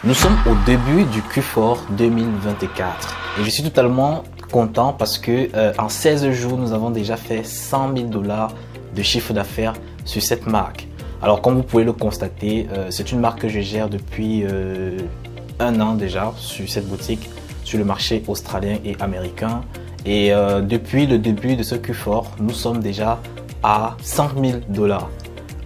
Nous sommes au début du Q4 2024 et je suis totalement content parce que en 16 jours, nous avons déjà fait 100 000 $ de chiffre d'affaires sur cette marque. Alors comme vous pouvez le constater, c'est une marque que je gère depuis un an déjà sur cette boutique, sur le marché australien et américain. Et depuis le début de ce Q4, nous sommes déjà à 100 000 $.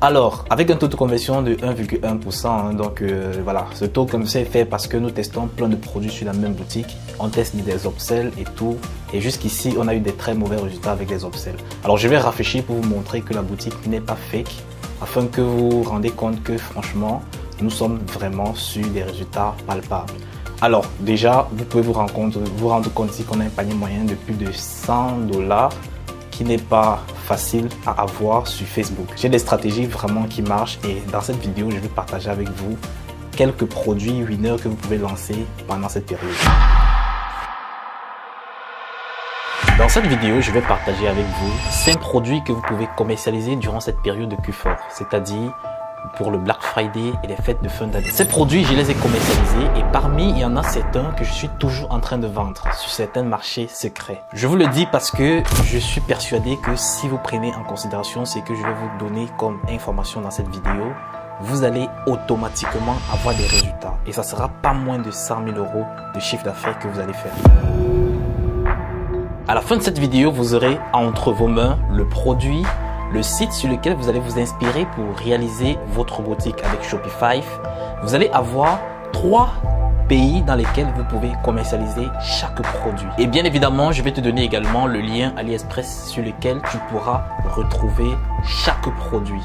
Alors, avec un taux de conversion de 1,1%, donc voilà, ce taux comme ça est fait parce que nous testons plein de produits sur la même boutique. On teste des upsells et tout. Et jusqu'ici, on a eu des très mauvais résultats avec les upsells. Alors, je vais rafraîchir pour vous montrer que la boutique n'est pas fake, afin que vous vous rendez compte que franchement, nous sommes vraiment sur des résultats palpables. Alors, déjà, vous pouvez vous rendre compte ici qu'on a un panier moyen de plus de 100 $. Qui n'est pas facile à avoir sur Facebook. J'ai des stratégies vraiment qui marchent et dans cette vidéo, je vais partager avec vous quelques produits winners que vous pouvez lancer pendant cette période. Dans cette vidéo, je vais partager avec vous 5 produits que vous pouvez commercialiser durant cette période de Q4, c'est-à-dire pour le Black Friday et les fêtes de fin d'année. Ces produits, je les ai commercialisés et parmi, il y en a certains que je suis toujours en train de vendre sur certains marchés secrets. Je vous le dis parce que je suis persuadé que si vous prenez en considération ce que je vais vous donner comme information dans cette vidéo, vous allez automatiquement avoir des résultats et ça sera pas moins de 100 000 € de chiffre d'affaires que vous allez faire. À la fin de cette vidéo, vous aurez entre vos mains le produit, le site sur lequel vous allez vous inspirer pour réaliser votre boutique avec Shopify. Vous allez avoir 3 pays dans lesquels vous pouvez commercialiser chaque produit. Et bien évidemment, je vais te donner également le lien AliExpress sur lequel tu pourras retrouver chaque produit.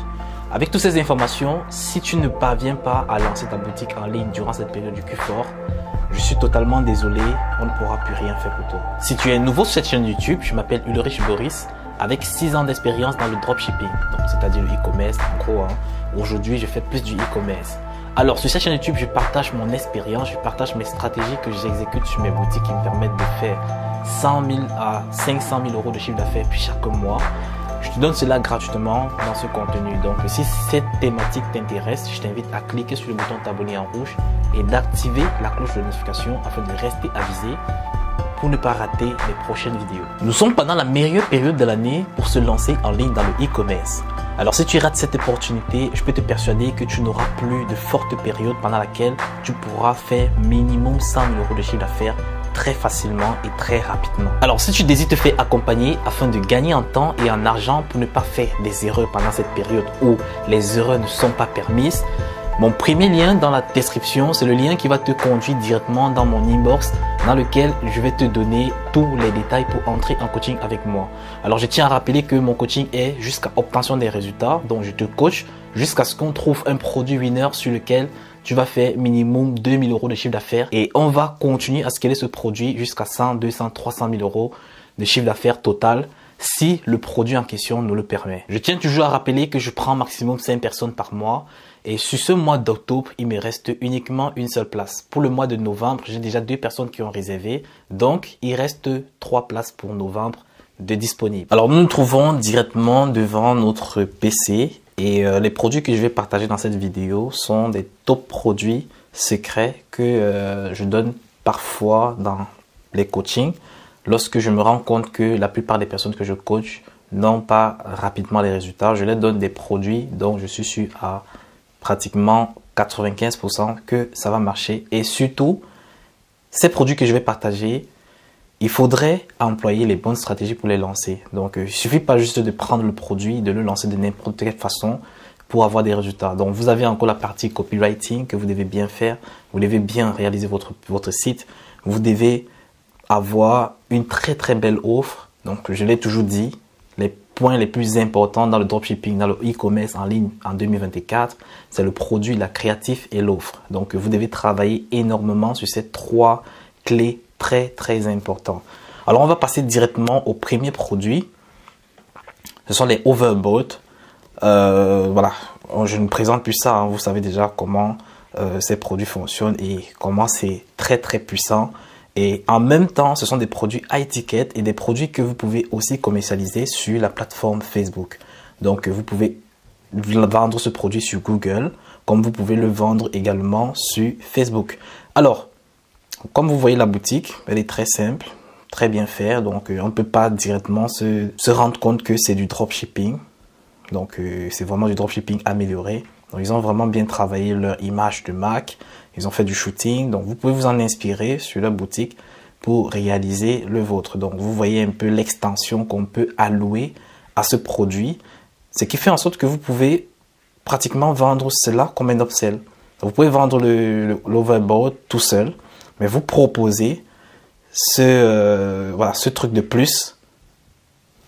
Avec toutes ces informations, si tu ne parviens pas à lancer ta boutique en ligne durant cette période du Q4, je suis totalement désolé, on ne pourra plus rien faire pour toi. Si tu es nouveau sur cette chaîne YouTube, je m'appelle Ulrich Boris, avec 6 ans d'expérience dans le dropshipping, c'est-à-dire le e-commerce en gros. Aujourd'hui, je fais plus du e-commerce. Alors, sur cette chaîne YouTube, je partage mon expérience, je partage mes stratégies que j'exécute sur mes boutiques qui me permettent de faire 100 000 à 500 000 € de chiffre d'affaires chaque mois. Je te donne cela gratuitement dans ce contenu. Donc, si cette thématique t'intéresse, je t'invite à cliquer sur le bouton t'abonner en rouge et d'activer la cloche de notification afin de rester avisé pour ne pas rater les prochaines vidéos. Nous sommes pendant la meilleure période de l'année pour se lancer en ligne dans le e-commerce. Alors si tu rates cette opportunité, je peux te persuader que tu n'auras plus de forte période pendant laquelle tu pourras faire minimum 100 000 € de chiffre d'affaires très facilement et très rapidement. Alors si tu désires te faire accompagner afin de gagner en temps et en argent pour ne pas faire des erreurs pendant cette période où les erreurs ne sont pas permises, mon premier lien dans la description, c'est le lien qui va te conduire directement dans mon inbox dans lequel je vais te donner tous les détails pour entrer en coaching avec moi. Alors, je tiens à rappeler que mon coaching est jusqu'à obtention des résultats. Donc, je te coach jusqu'à ce qu'on trouve un produit winner sur lequel tu vas faire minimum 2 000 € de chiffre d'affaires et on va continuer à scaler ce produit jusqu'à 100, 200, 300 000 € de chiffre d'affaires total si le produit en question nous le permet. Je tiens toujours à rappeler que je prends maximum 5 personnes par mois. Et sur ce mois d'octobre, il me reste uniquement une seule place. Pour le mois de novembre, j'ai déjà 2 personnes qui ont réservé. Donc, il reste 3 places pour novembre de disponibles. Alors, nous nous trouvons directement devant notre PC. Et les produits que je vais partager dans cette vidéo sont des top produits secrets que je donne parfois dans les coachings. Lorsque je me rends compte que la plupart des personnes que je coach n'ont pas rapidement les résultats, je leur donne des produits dont je suis sûr à pratiquement 95% que ça va marcher. Et surtout, ces produits que je vais partager, il faudrait employer les bonnes stratégies pour les lancer. Donc, il ne suffit pas juste de prendre le produit, de le lancer de n'importe quelle façon pour avoir des résultats. Donc, vous avez encore la partie copywriting que vous devez bien faire. Vous devez bien réaliser votre site. Vous devez avoir une très très belle offre. Donc, je l'ai toujours dit, les points les plus importants dans le dropshipping, dans le e-commerce en ligne en 2024, c'est le produit, la créatif et l'offre. Donc, vous devez travailler énormément sur ces 3 clés très très importantes. Alors, on va passer directement au premier produit. Ce sont les Overbought. Voilà, je ne présente plus ça. Vous savez déjà comment ces produits fonctionnent et comment c'est très très puissant. Et en même temps, ce sont des produits high ticket et des produits que vous pouvez aussi commercialiser sur la plateforme Facebook. Donc, vous pouvez vendre ce produit sur Google. comme vous pouvez le vendre également sur Facebook. Alors, comme vous voyez la boutique, elle est très simple, très bien faite. Donc, on ne peut pas directement se rendre compte que c'est du dropshipping. Donc, c'est vraiment du dropshipping amélioré. Donc, ils ont vraiment bien travaillé leur image de marque. Ils ont fait du shooting. Donc, vous pouvez vous en inspirer sur leur boutique pour réaliser le vôtre. Donc, vous voyez un peu l'extension qu'on peut allouer à ce produit. Ce qui fait en sorte que vous pouvez pratiquement vendre cela comme un upsell. Vous pouvez vendre l'overboard tout seul, mais vous proposez ce truc de plus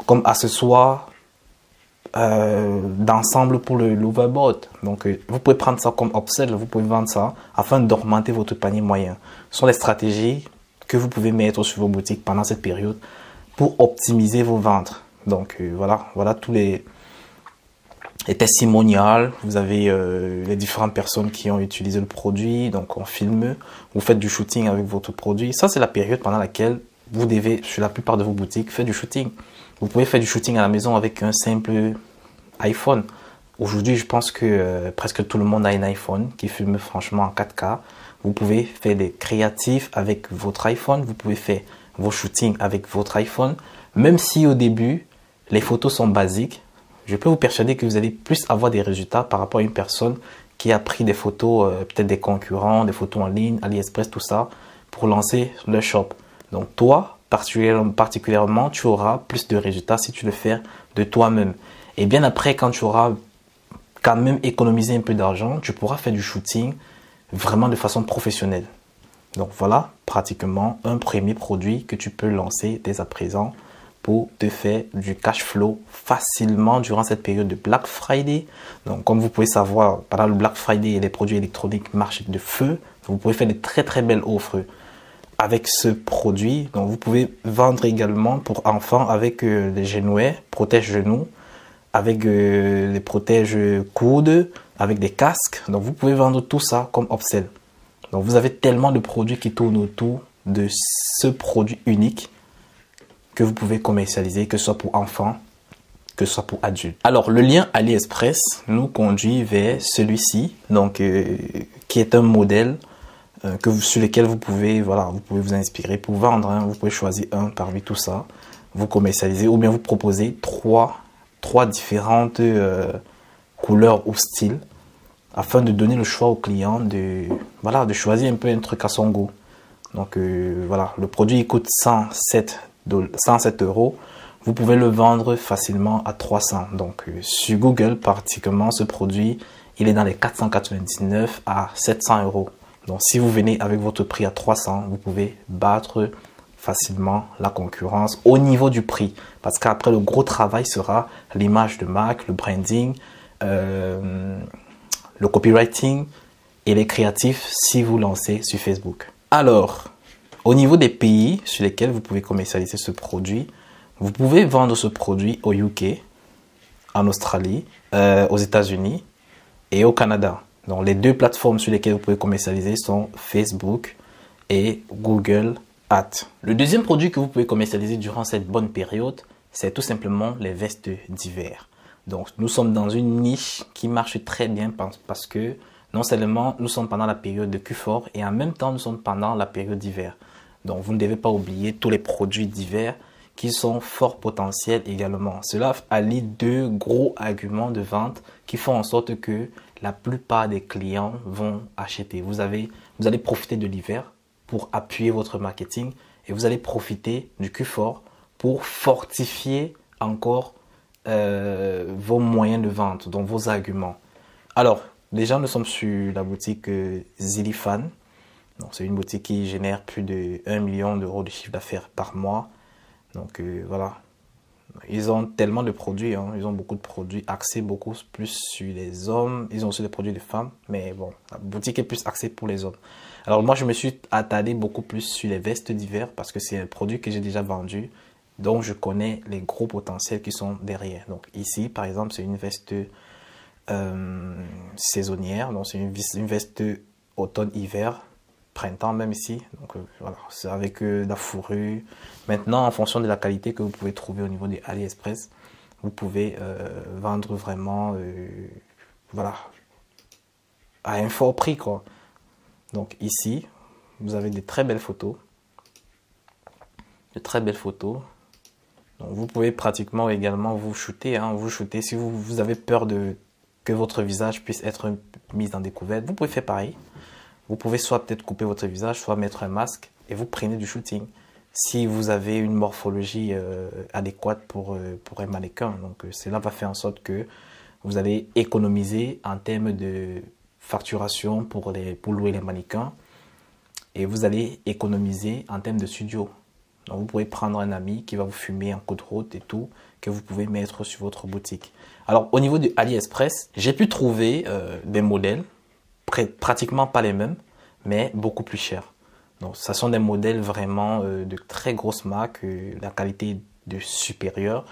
comme accessoire d'ensemble pour l'overboard. Donc, vous pouvez prendre ça comme upsell, vous pouvez vendre ça afin d'augmenter votre panier moyen. Ce sont des stratégies que vous pouvez mettre sur vos boutiques pendant cette période pour optimiser vos ventes. Donc, voilà tous les testimonials. Vous avez les différentes personnes qui ont utilisé le produit. Donc, on filme, vous faites du shooting avec votre produit. Ça, c'est la période pendant laquelle vous devez, sur la plupart de vos boutiques, faire du shooting. Vous pouvez faire du shooting à la maison avec un simple iPhone. Aujourd'hui, je pense que presque tout le monde a un iPhone qui filme franchement en 4K. Vous pouvez faire des créatifs avec votre iPhone. Vous pouvez faire vos shootings avec votre iPhone. Même si au début, les photos sont basiques, je peux vous persuader que vous allez plus avoir des résultats par rapport à une personne qui a pris des photos, peut-être des concurrents, des photos en ligne, AliExpress, tout ça, pour lancer le shop. Donc toi, particulièrement, tu auras plus de résultats si tu le fais de toi-même. Et bien après, quand tu auras quand même économisé un peu d'argent, tu pourras faire du shooting vraiment de façon professionnelle. Donc voilà, pratiquement un premier produit que tu peux lancer dès à présent pour te faire du cash flow facilement durant cette période de Black Friday. Donc comme vous pouvez savoir, pendant le Black Friday, les produits électroniques marchent de feu. Vous pouvez faire de très très belles offres avec ce produit. Donc vous pouvez vendre également pour enfants avec les genouets, protège-genoux, avec les protèges coudes, avec des casques. Donc vous pouvez vendre tout ça comme upsell. Donc vous avez tellement de produits qui tournent autour de ce produit unique que vous pouvez commercialiser, que ce soit pour enfants, que ce soit pour adultes. Alors le lien AliExpress nous conduit vers celui-ci, donc qui est un modèle sur lequel vous pouvez vous inspirer pour vendre. Vous pouvez choisir un parmi tout ça, vous commercialisez ou bien vous proposez trois différentes couleurs ou styles afin de donner le choix au client de choisir un peu un truc à son goût. Donc le produit coûte 107 €. Vous pouvez le vendre facilement à 300. Donc sur Google, pratiquement ce produit, il est dans les 499 à 700 €. Donc si vous venez avec votre prix à 300, vous pouvez battre facilement la concurrence au niveau du prix. Parce qu'après, le gros travail sera l'image de marque, le branding, le copywriting et les créatifs si vous lancez sur Facebook. Alors, au niveau des pays sur lesquels vous pouvez commercialiser ce produit, vous pouvez vendre ce produit au UK, en Australie, aux États-Unis et au Canada. Donc, les deux plateformes sur lesquelles vous pouvez commercialiser sont Facebook et Google Ads. Le deuxième produit que vous pouvez commercialiser durant cette bonne période, c'est tout simplement les vestes d'hiver. Donc, nous sommes dans une niche qui marche très bien parce que non seulement nous sommes pendant la période de Q4 et en même temps nous sommes pendant la période d'hiver. Donc, vous ne devez pas oublier tous les produits d'hiver qui sont fort potentiels également. Cela allie deux gros arguments de vente qui font en sorte que la plupart des clients vont acheter. Vous allez profiter de l'hiver pour appuyer votre marketing et vous allez profiter du Q4 pour fortifier encore vos moyens de vente, donc vos arguments. Alors, déjà, nous sommes sur la boutique Zilifan. C'est une boutique qui génère plus de 1 million d'euros de chiffre d'affaires par mois. Donc voilà, ils ont tellement de produits, ils ont beaucoup de produits axés beaucoup plus sur les hommes. Ils ont aussi des produits de femmes, mais bon, la boutique est plus axée pour les hommes. Alors moi, je me suis attardé beaucoup plus sur les vestes d'hiver parce que c'est un produit que j'ai déjà vendu, donc je connais les gros potentiels qui sont derrière. Donc ici, par exemple, c'est une veste saisonnière, donc c'est une veste automne-hiver. Printemps même ici, donc voilà, c'est avec la fourrure. Maintenant, en fonction de la qualité que vous pouvez trouver au niveau des AliExpress, vous pouvez vendre vraiment à un fort prix, quoi. Donc ici, vous avez des très belles photos. De très belles photos. Donc vous pouvez pratiquement également vous shooter, hein, vous shooter si vous avez peur que votre visage puisse être mis en découverte. Vous pouvez faire pareil. Vous pouvez soit peut-être couper votre visage, soit mettre un masque et vous prenez du shooting. Si vous avez une morphologie adéquate pour un mannequin, donc cela va faire en sorte que vous allez économiser en termes de facturation pour louer les mannequins et vous allez économiser en termes de studio. Donc vous pouvez prendre un ami qui va vous filmer en cours de route et tout, que vous pouvez mettre sur votre boutique. Alors au niveau de AliExpress, j'ai pu trouver des modèles, pratiquement pas les mêmes, mais beaucoup plus chers. Donc ce sont des modèles vraiment de très grosses marques, la qualité est de supérieure.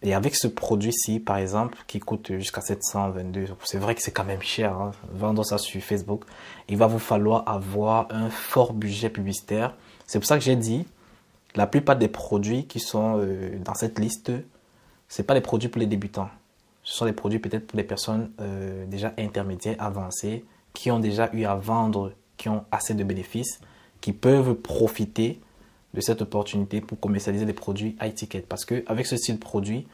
Et avec ce produit-ci, par exemple, qui coûte jusqu'à 722, c'est vrai que c'est quand même cher, hein, vendre ça sur Facebook, il va vous falloir avoir un fort budget publicitaire. C'est pour ça que j'ai dit, la plupart des produits qui sont dans cette liste, ce n'est pas des produits pour les débutants. Ce sont des produits peut-être pour les personnes déjà intermédiaires, avancées, qui ont déjà eu à vendre, qui ont assez de bénéfices, qui peuvent profiter de cette opportunité pour commercialiser des produits high ticket. Parce qu'avec ce style de produit,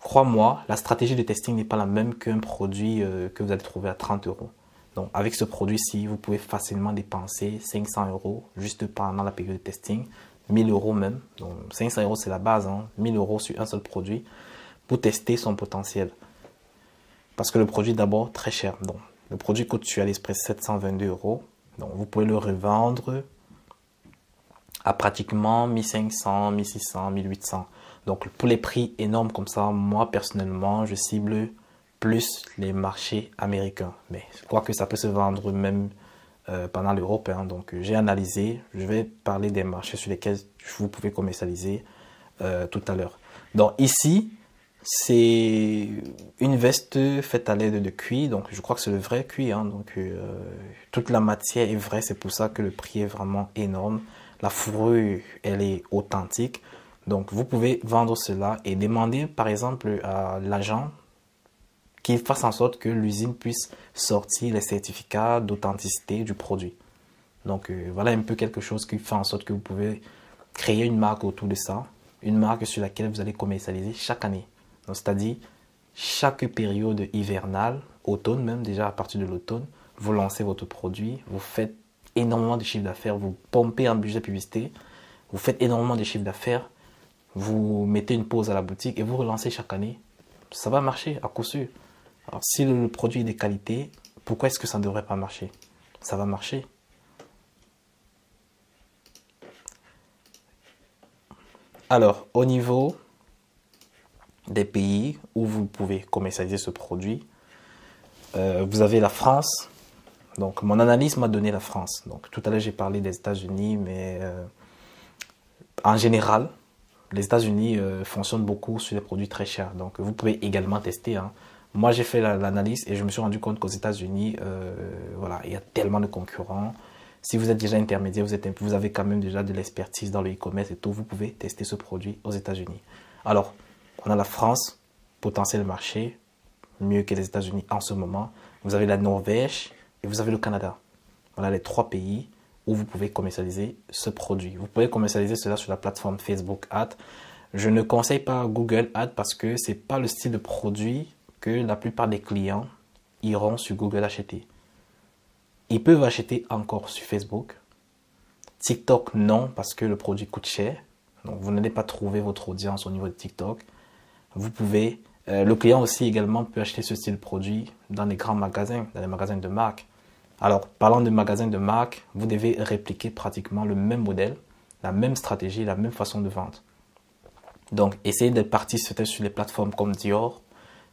crois-moi, la stratégie de testing n'est pas la même qu'un produit que vous allez trouver à 30 euros. Donc avec ce produit-ci, vous pouvez facilement dépenser 500 euros juste pendant la période de testing, 1000 euros même. Donc 500 euros c'est la base, hein, 1000 euros sur un seul produit pour tester son potentiel. Parce que le produit est d'abord très cher. Donc le produit coûte sur AliExpress 722 euros. Donc vous pouvez le revendre à pratiquement 1500, 1600, 1800. Donc pour les prix énormes comme ça, moi personnellement, je cible plus les marchés américains. Mais je crois que ça peut se vendre même pendant l'Europe. Hein. Donc j'ai analysé, je vais parler des marchés sur lesquels vous pouvez commercialiser tout à l'heure. Donc ici, c'est une veste faite à l'aide de cuir. Donc je crois que c'est le vrai cuir. Hein. Donc toute la matière est vraie, c'est pour ça que le prix est vraiment énorme. La fourrure, elle est authentique. Donc, vous pouvez vendre cela et demander, par exemple, à l'agent qu'il fasse en sorte que l'usine puisse sortir les certificats d'authenticité du produit. Donc, voilà un peu quelque chose qui fait en sorte que vous pouvez créer une marque autour de ça. Une marque sur laquelle vous allez commercialiser chaque année. Donc, c'est-à-dire, chaque période hivernale, automne même, déjà à partir de l'automne, vous lancez votre produit, vous faites énormément de chiffres d'affaires, vous pompez un budget publicité, vous faites énormément de chiffres d'affaires, vous mettez une pause à la boutique et vous relancez chaque année. Ça va marcher à coup sûr. Alors si le produit est de qualité, pourquoi est-ce que ça ne devrait pas marcher? Ça va marcher. Alors au niveau des pays où vous pouvez commercialiser ce produit, vous avez la France. Donc, mon analyse m'a donné la France. Donc, tout à l'heure, j'ai parlé des États-Unis, mais en général, les États-Unis fonctionnent beaucoup sur des produits très chers. Donc, vous pouvez également tester. Hein. Moi, j'ai fait l'analyse et je me suis rendu compte qu'aux États-Unis, voilà, il y a tellement de concurrents. Si vous êtes déjà intermédiaire, vous avez quand même déjà de l'expertise dans le e-commerce et tout, vous pouvez tester ce produit aux États-Unis. Alors, on a la France, potentiel marché, mieux que les États-Unis en ce moment. Vous avez la Norvège. Et vous avez le Canada. Voilà les 3 pays où vous pouvez commercialiser ce produit. Vous pouvez commercialiser cela sur la plateforme Facebook Ads. Je ne conseille pas Google Ads parce que ce n'est pas le style de produit que la plupart des clients iront sur Google acheter. Ils peuvent acheter encore sur Facebook. TikTok, non, parce que le produit coûte cher. Donc, vous n'allez pas trouver votre audience au niveau de TikTok. Vous pouvez... le client aussi également peut acheter ce style de produit dans les grands magasins, dans les magasins de marque. Alors, parlant de magasins de marque, vous devez répliquer pratiquement le même modèle, la même stratégie, la même façon de vendre. Donc, essayez d'être parti sur les plateformes comme Dior,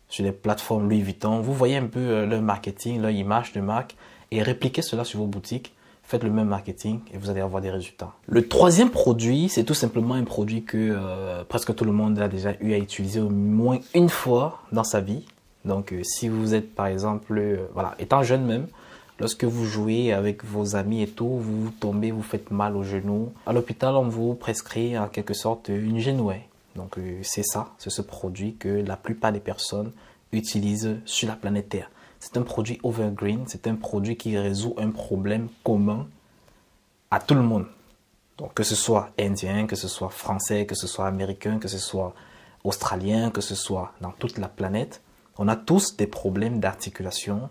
sur les plateformes Louis Vuitton. Vous voyez un peu leur marketing, leur image de marque et répliquez cela sur vos boutiques. Faites le même marketing et vous allez avoir des résultats. Le troisième produit, c'est tout simplement un produit que presque tout le monde a déjà eu à utiliser au moins une fois dans sa vie. Donc, si vous êtes par exemple, voilà, étant jeune même, lorsque vous jouez avec vos amis et tout, vous tombez, vous faites mal au genou. À l'hôpital, on vous prescrit en quelque sorte une genouille. Donc, c'est ça, c'est ce produit que la plupart des personnes utilisent sur la planète Terre. c'est un produit evergreen, c'est un produit qui résout un problème commun à tout le monde. Donc, que ce soit indien, que ce soit français, que ce soit américain, que ce soit australien, que ce soit dans toute la planète, on a tous des problèmes d'articulation,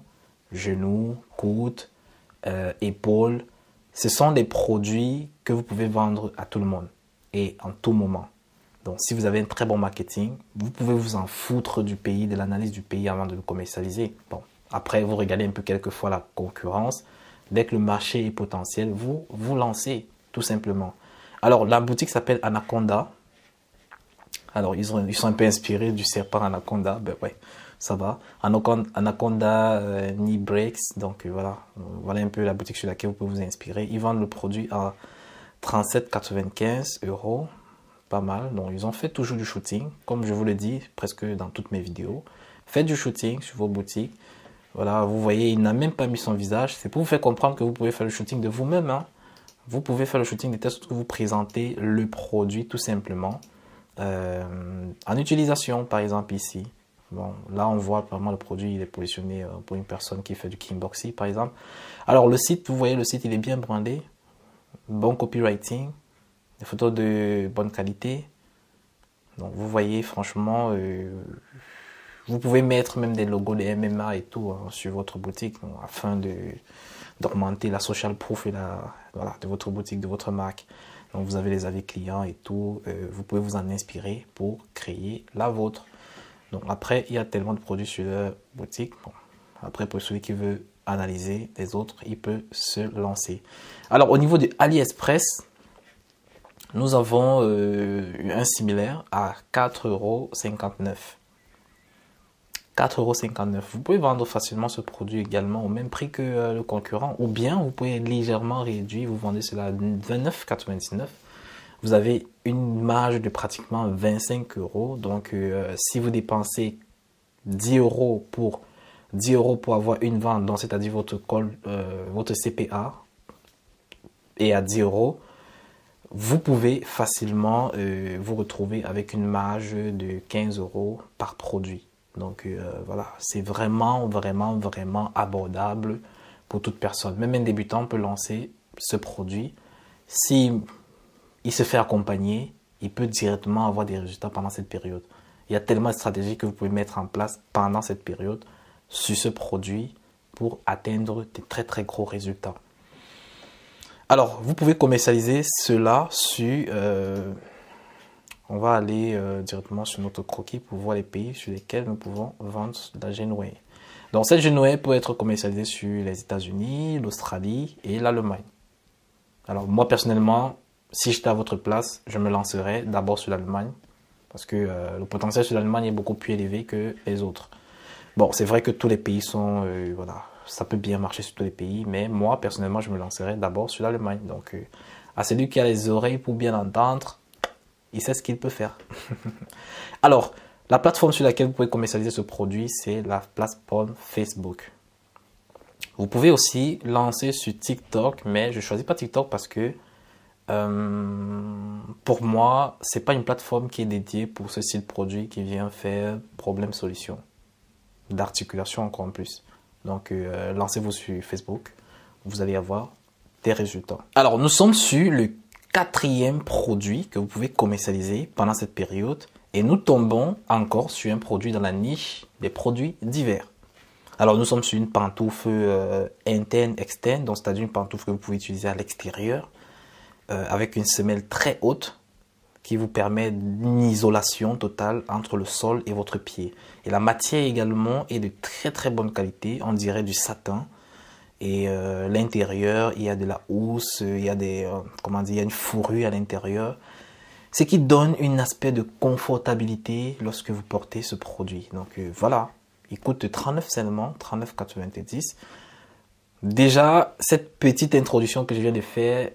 genoux, coudes, épaules. Ce sont des produits que vous pouvez vendre à tout le monde et en tout moment. Donc, si vous avez un très bon marketing, vous pouvez vous en foutre du pays, de l'analyse du pays avant de le commercialiser. Bon, après, vous regardez un peu quelquefois la concurrence. Dès que le marché est potentiel, vous vous lancez tout simplement. Alors, la boutique s'appelle Anaconda. Alors, ils sont un peu inspirés du serpent Anaconda. Ben ouais, ça va. Anaconda Knee Breaks. Donc, voilà un peu la boutique sur laquelle vous pouvez vous inspirer. Ils vendent le produit à 37,95 €. Pas mal. Donc, ils ont fait toujours du shooting. Comme je vous le dis presque dans toutes mes vidéos. Faites du shooting sur vos boutiques. Voilà, vous voyez, il n'a même pas mis son visage. C'est pour vous faire comprendre que vous pouvez faire le shooting de vous-même. Hein. Vous pouvez faire le shooting de telle sorte que vous présentez le produit tout simplement. En utilisation, par exemple, ici. Bon, là, on voit vraiment le produit, il est positionné pour une personne qui fait du kickboxing, par exemple. Alors, le site, vous voyez, le site, il est bien brandé. Bon copywriting. Des photos de bonne qualité. Donc, vous voyez, franchement, vous pouvez mettre même des logos de MMA et tout hein, sur votre boutique donc, afin d'augmenter la social proof et de votre boutique, de votre marque. Donc, vous avez les avis clients et tout. Vous pouvez vous en inspirer pour créer la vôtre. Donc, après, il y a tellement de produits sur la boutique. Bon, après, pour celui qui veut analyser les autres, il peut se lancer. Alors, au niveau de AliExpress, nous avons un similaire à 4,59 €. 4,59 €. Vous pouvez vendre facilement ce produit également au même prix que le concurrent. Ou bien, vous pouvez légèrement réduire. Vous vendez cela à 29,99 €. Vous avez une marge de pratiquement 25 €. Donc, si vous dépensez 10 € pour avoir une vente, donc c'est-à-dire votre CPA est à 10 €, vous pouvez facilement vous retrouver avec une marge de 15 € par produit. Donc voilà, c'est vraiment abordable pour toute personne. Même un débutant peut lancer ce produit. Si il se fait accompagner, il peut directement avoir des résultats pendant cette période. Il y a tellement de stratégies que vous pouvez mettre en place pendant cette période sur ce produit pour atteindre des très gros résultats. Alors, vous pouvez commercialiser cela sur... on va aller directement sur notre croquis pour voir les pays sur lesquels nous pouvons vendre la genouille. Donc, cette genouille peut être commercialisée sur les États-Unis, l'Australie et l'Allemagne. Alors, moi, personnellement, si j'étais à votre place, je me lancerais d'abord sur l'Allemagne parce que le potentiel sur l'Allemagne est beaucoup plus élevé que les autres. Bon, c'est vrai que tous les pays sont... voilà, ça peut bien marcher sur tous les pays, mais moi, personnellement, je me lancerais d'abord sur l'Allemagne. Donc, à celui qui a les oreilles pour bien entendre, il sait ce qu'il peut faire. Alors, la plateforme sur laquelle vous pouvez commercialiser ce produit, c'est la plateforme Facebook. Vous pouvez aussi lancer sur TikTok, mais je ne choisis pas TikTok parce que pour moi, ce n'est pas une plateforme qui est dédiée pour ce style de produit qui vient faire problème-solution, d'articulation encore en plus. Donc, lancez-vous sur Facebook, vous allez avoir des résultats. Alors, nous sommes sur le 4e produit que vous pouvez commercialiser pendant cette période et nous tombons encore sur un produit dans la niche des produits d'hiver. Alors, nous sommes sur une pantoufle interne, externe, donc c'est-à-dire une pantoufle que vous pouvez utiliser à l'extérieur avec une semelle très haute qui vous permet une isolation totale entre le sol et votre pied. Et la matière également est de très bonne qualité, on dirait du satin. Et l'intérieur, il y a de la housse, il y a il y a une fourrure à l'intérieur. Ce qui donne un aspect de confortabilité lorsque vous portez ce produit. Donc voilà, il coûte 39 seulement, 39,90 €. Déjà, cette petite introduction que je viens de faire,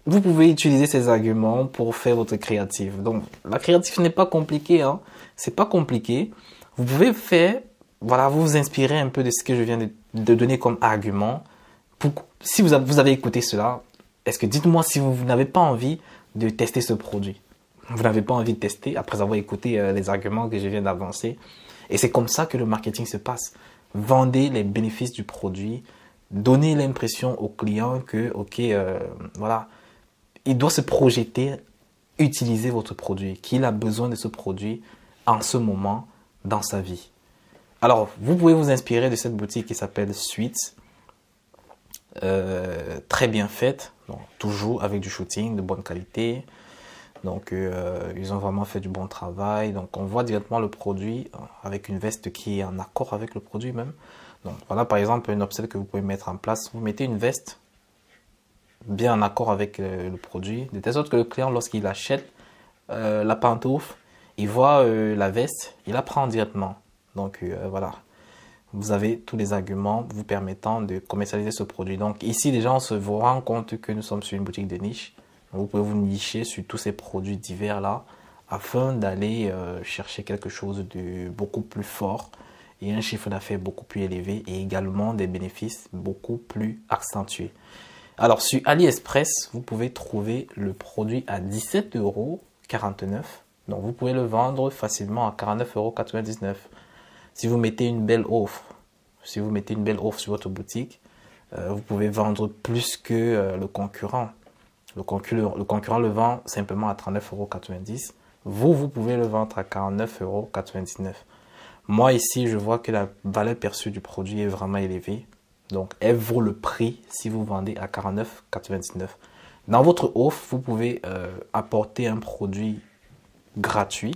vous pouvez utiliser ces arguments pour faire votre créatif. Donc, la créatif n'est pas compliquée, hein. C'est pas compliqué. Vous pouvez faire, voilà, vous vous inspirez un peu de ce que je viens de donner comme argument. Si vous avez écouté cela, dites-moi si vous n'avez pas envie de tester ce produit. Vous n'avez pas envie de tester après avoir écouté les arguments que je viens d'avancer. Et c'est comme ça que le marketing se passe. vendez les bénéfices du produit, donnez l'impression au client que, ok, voilà, il doit se projeter, utiliser votre produit, qu'il a besoin de ce produit en ce moment dans sa vie. Alors, vous pouvez vous inspirer de cette boutique qui s'appelle Sweets, très bien faite, donc, toujours avec du shooting de bonne qualité. Donc, ils ont vraiment fait du bon travail. Donc, on voit directement le produit avec une veste qui est en accord avec le produit même. Donc, voilà par exemple une upsell que vous pouvez mettre en place. Vous mettez une veste bien en accord avec le produit, de telle sorte que le client, lorsqu'il achète la pantoufle, il voit la veste, il la prend directement. Donc, voilà. Vous avez tous les arguments vous permettant de commercialiser ce produit. Donc, ici, déjà, on se rend compte que nous sommes sur une boutique de niche. Vous pouvez vous nicher sur tous ces produits divers là afin d'aller chercher quelque chose de beaucoup plus fort et un chiffre d'affaires beaucoup plus élevé et également des bénéfices beaucoup plus accentués. Alors sur AliExpress, vous pouvez trouver le produit à 17,49 €. Donc vous pouvez le vendre facilement à 49,99 €. Si vous mettez une belle offre, sur votre boutique, vous pouvez vendre plus que le concurrent. Le concurrent le vend simplement à 39,90 €. Vous pouvez le vendre à 49,99 €. Moi, ici, je vois que la valeur perçue du produit est vraiment élevée. Donc, elle vaut le prix si vous vendez à 49,99 €. Dans votre offre, vous pouvez apporter un produit gratuit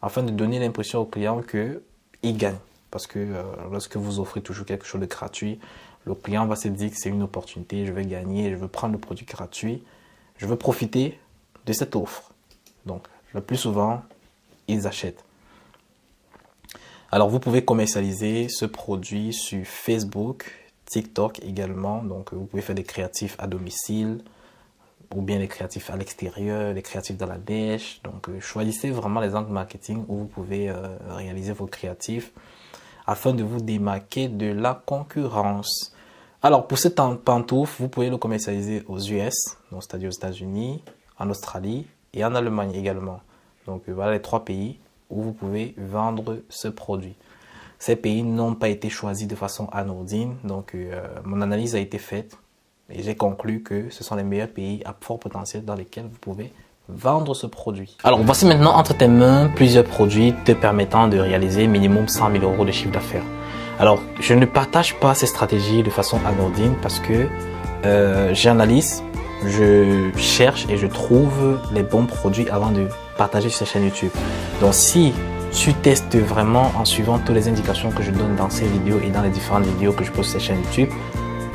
afin de donner l'impression au client qu'il gagne. Parce que lorsque vous offrez toujours quelque chose de gratuit, le client va se dire que c'est une opportunité, je vais gagner, je veux prendre le produit gratuit. Je veux profiter de cette offre. Donc, le plus souvent, ils achètent. Alors, vous pouvez commercialiser ce produit sur Facebook, TikTok également. Donc, vous pouvez faire des créatifs à domicile ou bien des créatifs à l'extérieur, des créatifs dans la neige. Donc, choisissez vraiment les angles marketing où vous pouvez réaliser vos créatifs afin de vous démarquer de la concurrence. Alors, pour cette pantoufle, vous pouvez le commercialiser aux US, donc c'est-à-dire aux États-Unis, en Australie et en Allemagne également. Donc, voilà les 3 pays où vous pouvez vendre ce produit. Ces pays n'ont pas été choisis de façon anodine. Donc, mon analyse a été faite et j'ai conclu que ce sont les meilleurs pays à fort potentiel dans lesquels vous pouvez vendre ce produit. Alors, voici maintenant entre tes mains plusieurs produits te permettant de réaliser minimum 100 000 € de chiffre d'affaires. Alors, je ne partage pas ces stratégies de façon anodine parce que j'analyse, je cherche et je trouve les bons produits avant de partager sur cette chaîne YouTube. Donc, si tu testes vraiment en suivant toutes les indications que je donne dans ces vidéos et dans les différentes vidéos que je poste sur cette chaîne YouTube,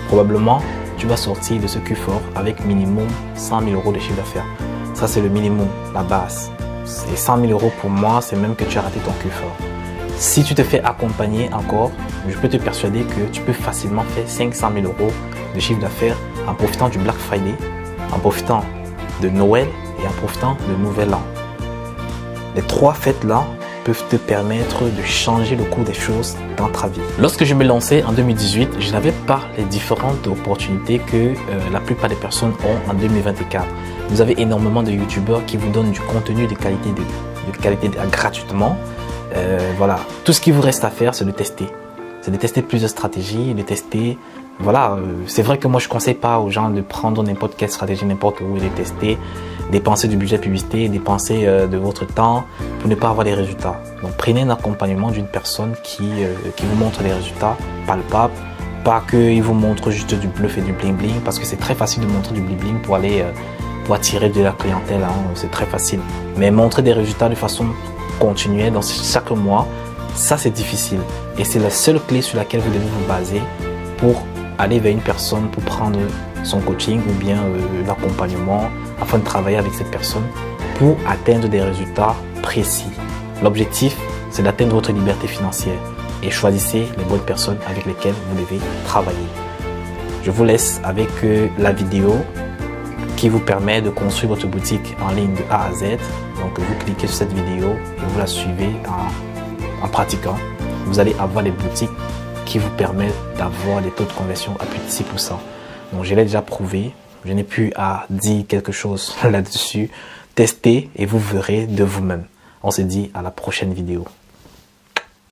probablement, tu vas sortir de ce Q4 avec minimum 100 000 € de chiffre d'affaires. Ça, c'est le minimum, la base. Et 100 000 € pour moi, c'est même que tu as raté ton Q4. Si tu te fais accompagner encore, je peux te persuader que tu peux facilement faire 500 000 € de chiffre d'affaires en profitant du Black Friday, en profitant de Noël et en profitant de Nouvel An. Les 3 fêtes-là peuvent te permettre de changer le cours des choses dans ta vie. Lorsque je me lançais en 2018, je n'avais pas les différentes opportunités que la plupart des personnes ont en 2024. Vous avez énormément de YouTubeurs qui vous donnent du contenu de qualité gratuitement. Voilà, tout ce qui vous reste à faire, c'est de tester. C'est de tester plusieurs stratégies, de tester. Voilà, c'est vrai que moi je ne conseille pas aux gens de prendre n'importe quelle stratégie, n'importe où et de tester, dépenser du budget publicité, dépenser de votre temps pour ne pas avoir des résultats. Donc prenez un accompagnement d'une personne qui vous montre des résultats palpables, pas qu'il vous montre juste du bluff et du bling bling, parce que c'est très facile de montrer du bling bling pour aller pour attirer de la clientèle, hein, c'est très facile. Mais montrer des résultats de façon continuer dans chaque mois, ça c'est difficile et c'est la seule clé sur laquelle vous devez vous baser pour aller vers une personne pour prendre son coaching ou bien l'accompagnement afin de travailler avec cette personne pour atteindre des résultats précis. L'objectif, c'est d'atteindre votre liberté financière et choisissez les bonnes personnes avec lesquelles vous devez travailler. Je vous laisse avec la vidéo qui vous permet de construire votre boutique en ligne de A à Z. Donc vous cliquez sur cette vidéo et vous la suivez en pratiquant. Vous allez avoir des boutiques qui vous permettent d'avoir des taux de conversion à plus de 6%. Donc je l'ai déjà prouvé, je n'ai plus à dire quelque chose là-dessus. Testez et vous verrez de vous-même. On se dit à la prochaine vidéo.